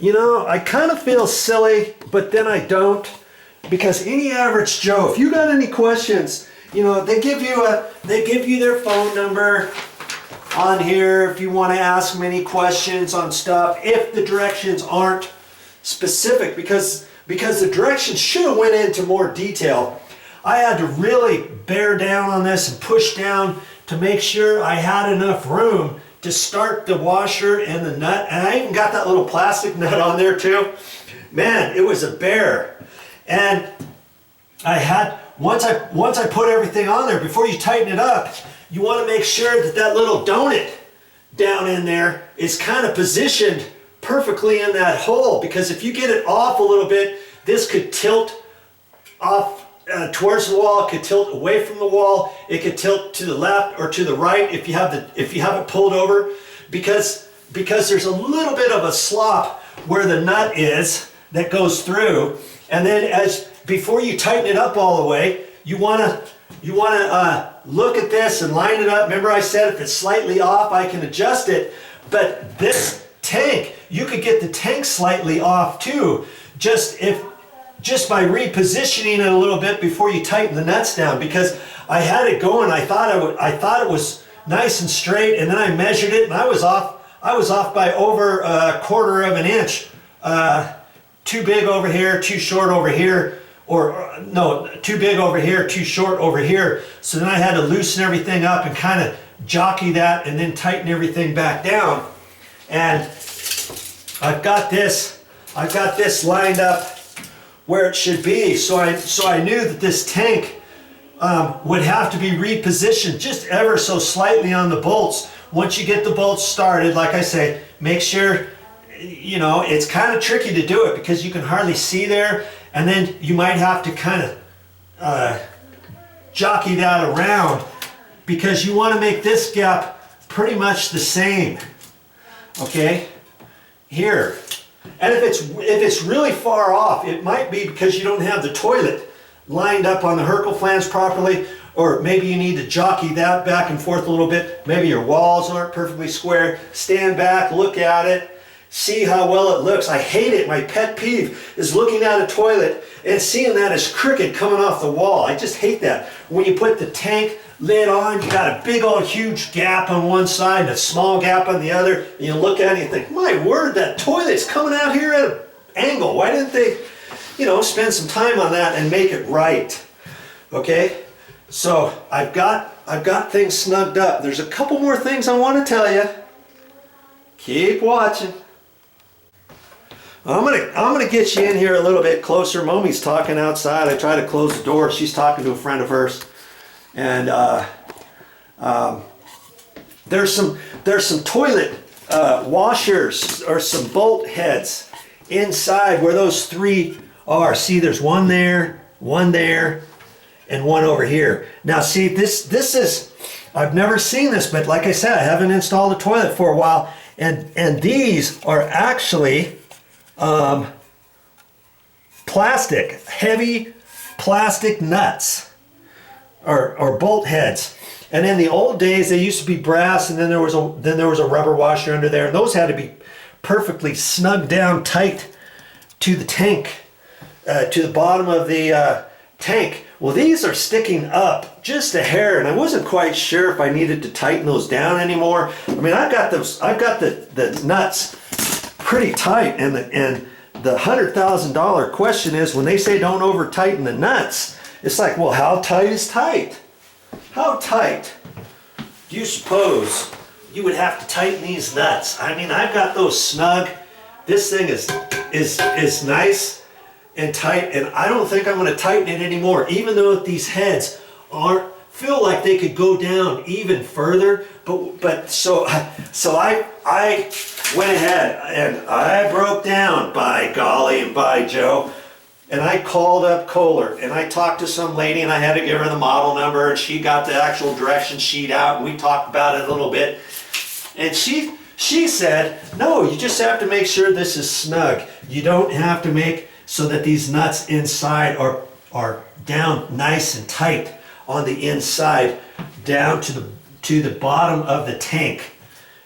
you know, I kind of feel silly, but then I don't, because any average Joe, if you got any questions, you know, they give you their phone number on here if you want to ask them any questions on stuff, if the directions aren't specific, because the directions should have went into more detail. I had to really bear down on this and push down to make sure I had enough room to start the washer and the nut. And I even got that little plastic nut on there too. Man, it was a bear. And I had, once I put everything on there, before you tighten it up, you want to make sure that that little donut down in there is kind of positioned perfectly in that hole, because if you get it off a little bit, this could tilt off towards the wall, it could tilt away from the wall, it could tilt to the left or to the right if you have it pulled over, because there's a little bit of a slop where the nut is that goes through. And then before you tighten it up all the way, you want to look at this and line it up. Remember I said if it's slightly off, I can adjust it. But this tank, you could get the tank slightly off too, just by repositioning it a little bit before you tighten the nuts down, because I had it going. I thought it was nice and straight, and then I measured it and I was off by over a quarter of an inch. Too big over here, too short over here, or no, too big over here, too short over here. So then I had to loosen everything up and kind of jockey that and then tighten everything back down. And I've got this lined up where it should be. So I knew that this tank would have to be repositioned just ever so slightly on the bolts. Once you get the bolts started, like I say, make sure, you know, it's kind of tricky to do it because you can hardly see there, and then you might have to kind of jockey that around, because you want to make this gap pretty much the same. Okay, here. And if it's really far off, it might be because you don't have the toilet lined up on the Herkel flange properly, or maybe you need to jockey that back and forth a little bit. Maybe your walls aren't perfectly square. Stand back, look at it, see how well it looks. I hate it. My pet peeve is looking at a toilet and seeing that as crooked coming off the wall. I just hate that. When you put the tank lid on, you got a big old huge gap on one side and a small gap on the other, and you look at it and you think, my word, that toilet's coming out here at an angle. Why didn't they, you know, spend some time on that and make it right? Okay, so I've got things snugged up. There's a couple more things I want to tell you. Keep watching. I'm gonna get you in here a little bit closer. Momi's talking outside. I try to close the door. She's talking to a friend of hers. And there's some toilet washers or some bolt heads inside where those three are. See, there's one there, and one over here. Now see, this is, I've never seen this, but like I said, I haven't installed a toilet for a while, and these are actually plastic, heavy plastic nuts. Or bolt heads. And in the old days they used to be brass, and then there was a rubber washer under there, and those had to be perfectly snugged down tight to the tank, to the bottom of the tank. Well, these are sticking up just a hair, and I wasn't quite sure if I needed to tighten those down anymore. I mean, I've got the nuts pretty tight, and the $100,000 question is, when they say don't over tighten the nuts, it's like, well, how tight is tight? How tight do you suppose you would have to tighten these nuts? I mean, I've got those snug. This thing is nice and tight, and I don't think I'm going to tighten it anymore, even though these heads feel like they could go down even further. But so I went ahead and I broke down, by golly and by Joe. And I called up Kohler, and I talked to some lady, and I had to give her the model number, and she got the actual direction sheet out, and we talked about it a little bit. And she said, no, you just have to make sure this is snug. You don't have to make so that these nuts inside are down nice and tight on the inside, down to the bottom of the tank.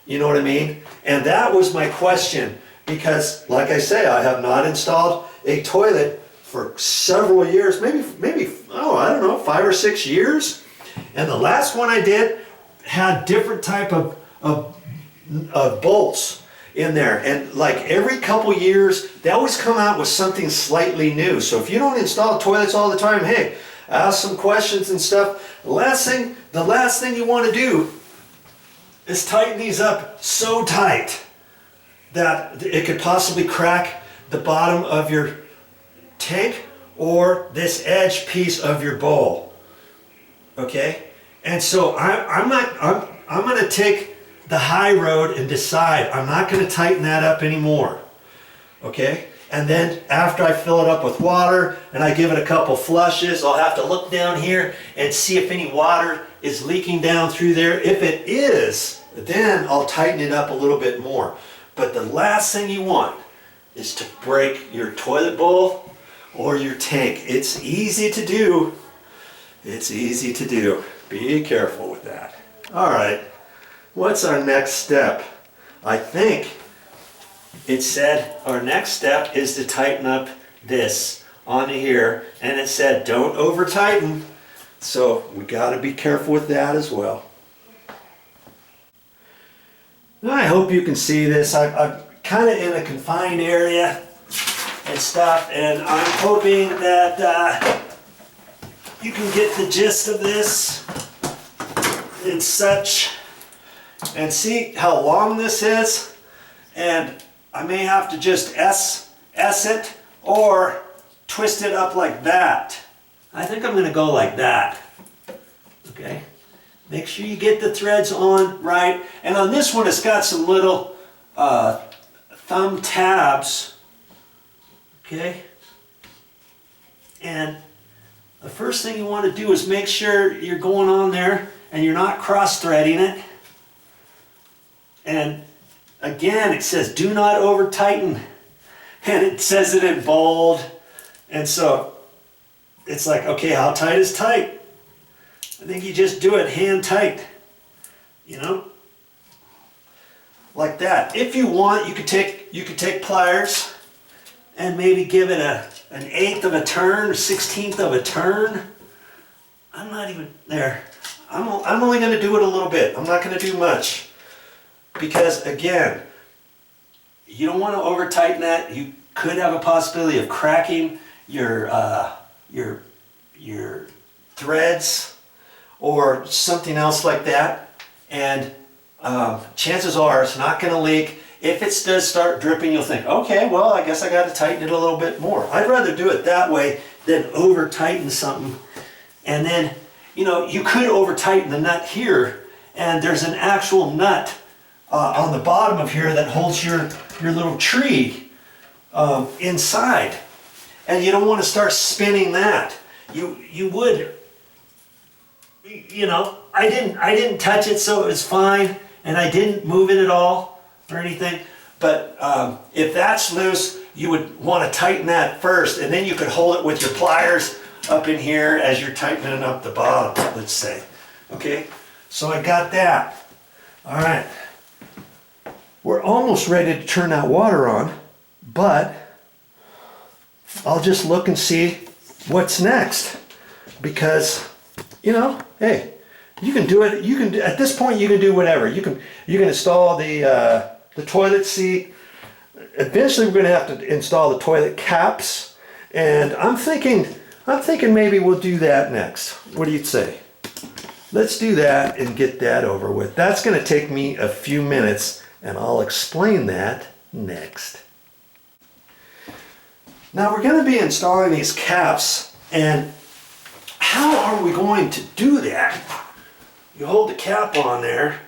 You know what I mean? And that was my question. because like I say, I have not installed a toilet for several years, maybe, oh, I don't know, 5 or 6 years. And the last one I did had different type of bolts in there. And like every couple years, they always come out with something slightly new. So if you don't install toilets all the time, hey, ask some questions and stuff. The last thing you want to do is tighten these up so tight that it could possibly crack the bottom of your tank or this edge piece of your bowl. Okay, and so I'm going to take the high road and decide I'm not going to tighten that up anymore. Okay, and then after I fill it up with water and I give it a couple flushes, I'll have to look down here and see if any water is leaking down through there. If it is, then I'll tighten it up a little bit more. But the last thing you want is to break your toilet bowl or your tank. It's easy to do. It's easy to do. Be careful with that. All right, what's our next step? I think it said our next step is to tighten up this on here, and it said don't over tighten. So we got to be careful with that as well. I hope you can see this. I'm kind of in a confined area and stuff, and I'm hoping that you can get the gist of this and such, and see how long this is. And I may have to just S it or twist it up like that. I think I'm going to go like that. Okay. Make sure you get the threads on right. And on this one, it's got some little thumb tabs. Okay. And the first thing you want to do is make sure you're going on there and you're not cross-threading it. And again, it says do not over tighten. And it says it in bold. And so it's like, okay, how tight is tight? I think you just do it hand tight, you know, like that. If you want, you could take pliers and maybe give it an 1/8 of a turn or 1/16 of a turn. I'm not even there. I'm only going to do it a little bit. I'm not going to do much because again, you don't want to over tighten that. You could have a possibility of cracking your threads or something else like that, and chances are it's not going to leak. If it does start dripping, you'll think, okay, well, I guess I got to tighten it a little bit more. I'd rather do it that way than over tighten something. And then, you know, you could over tighten the nut here, and there's an actual nut on the bottom of here that holds your little tree inside, and you don't want to start spinning that. You would. You know, I didn't touch it, so it was fine, and I didn't move it at all or anything. But if that's loose, you would want to tighten that first, and then you could hold it with your pliers up in here as you're tightening up the bottom, let's say. Okay, so I got that. All right, we're almost ready to turn that water on, but I'll just look and see what's next, because you know, hey, you can do it. You can at this point you can do whatever. You can install the toilet seat. Eventually, we're going to have to install the toilet caps, and I'm thinking maybe we'll do that next. What do you say? Let's do that and get that over with. That's going to take me a few minutes, and I'll explain that next. Now we're going to be installing these caps, and how are we going to do that? You hold the cap on there,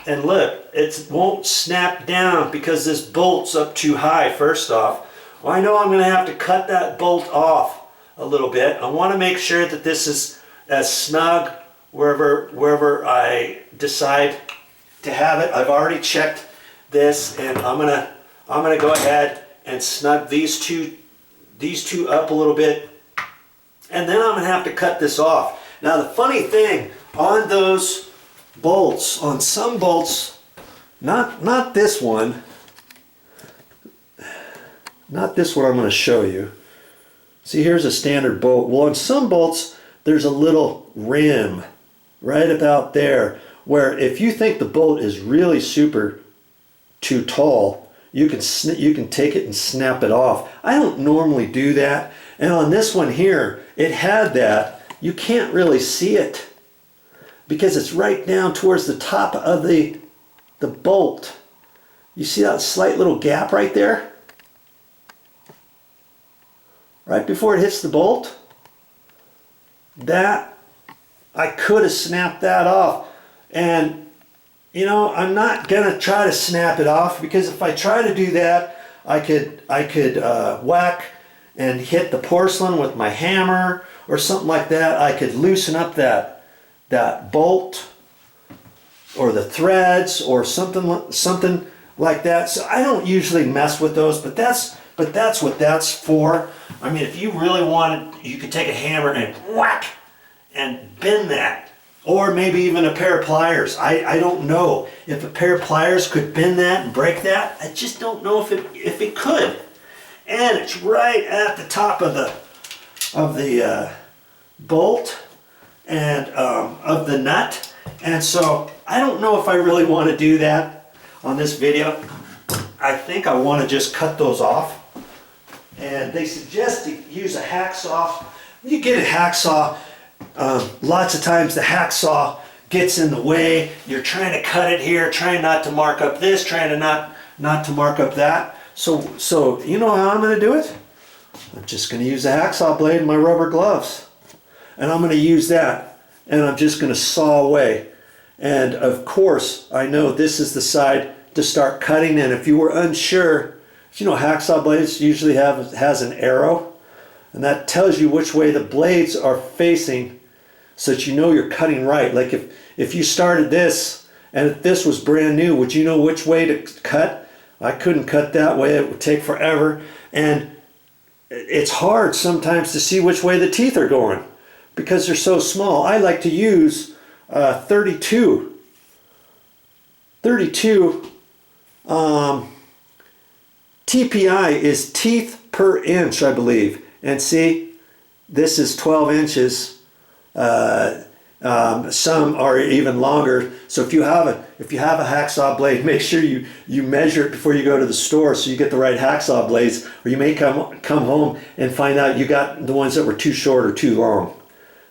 and look, it won't snap down because this bolt's up too high, first off. Well, I know I'm going to have to cut that bolt off a little bit. I want to make sure that this is as snug wherever I decide to have it. I've already checked this, and I'm gonna go ahead and snug these two up a little bit, and then I'm gonna have to cut this off. Now the funny thing on those bolts, on some bolts, not this one, not this one I'm going to show you. See, here's a standard bolt. Well, on some bolts, there's a little rim right about there, where if you think the bolt is really super too tall, you can take it and snap it off. I don't normally do that. And on this one here, it had that. You can't really see it because it's right down towards the top of the bolt. You see that slight little gap right there? Right before it hits the bolt? That, I could have snapped that off. And you know, I'm not gonna try to snap it off, because if I try to do that, I could whack and hit the porcelain with my hammer or something like that. I could loosen up that bolt or the threads or something like that. So I don't usually mess with those, but that's what that's for. I mean, if you really wanted, you could take a hammer and whack and bend that. Or maybe even a pair of pliers. I don't know if a pair of pliers could bend that and break that. I just don't know if it could. And it's right at the top of the bolt and of the nut. And so I don't know if I really want to do that on this video. I think I want to just cut those off. And they suggest to use a hacksaw. When you get a hacksaw, lots of times the hacksaw gets in the way. You're trying to cut it here, trying not to mark up this, trying to not to mark up that. So you know how I'm going to do it? I'm just going to use a hacksaw blade and my rubber gloves. And I'm going to use that. And I'm just going to saw away. And of course, I know this is the side to start cutting. And if you were unsure, you know, hacksaw blades usually has an arrow. And that tells you which way the blades are facing, so that you know you're cutting right. Like if you started this and if this was brand new, would you know which way to cut? I couldn't cut that way. It would take forever. And it's hard sometimes to see which way the teeth are going because they're so small. I like to use 32. 32 TPI is teeth per inch, I believe. And see, this is 12 inches. Some are even longer. So if you have a hacksaw blade, make sure you measure it before you go to the store so you get the right hacksaw blades, or you may come home and find out you got the ones that were too short or too long.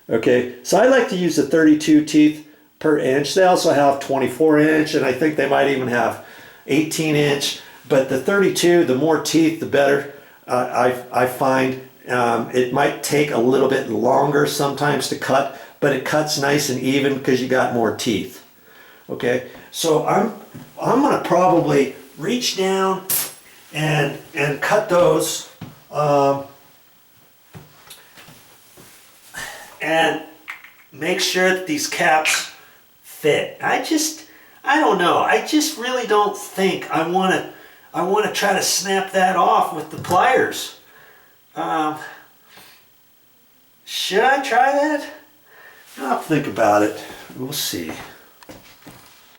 Okay, so I like to use the 32 teeth per inch. They also have 24 inch, and I think they might even have 18 inch. But the 32, the more teeth, the better. I find. It might take a little bit longer sometimes to cut, but it cuts nice and even because you got more teeth. Okay, so I'm gonna probably reach down and cut those and make sure that these caps fit. I don't know. I just really don't think I want to try to snap that off with the pliers. Should I try that? I'll think about it. We'll see.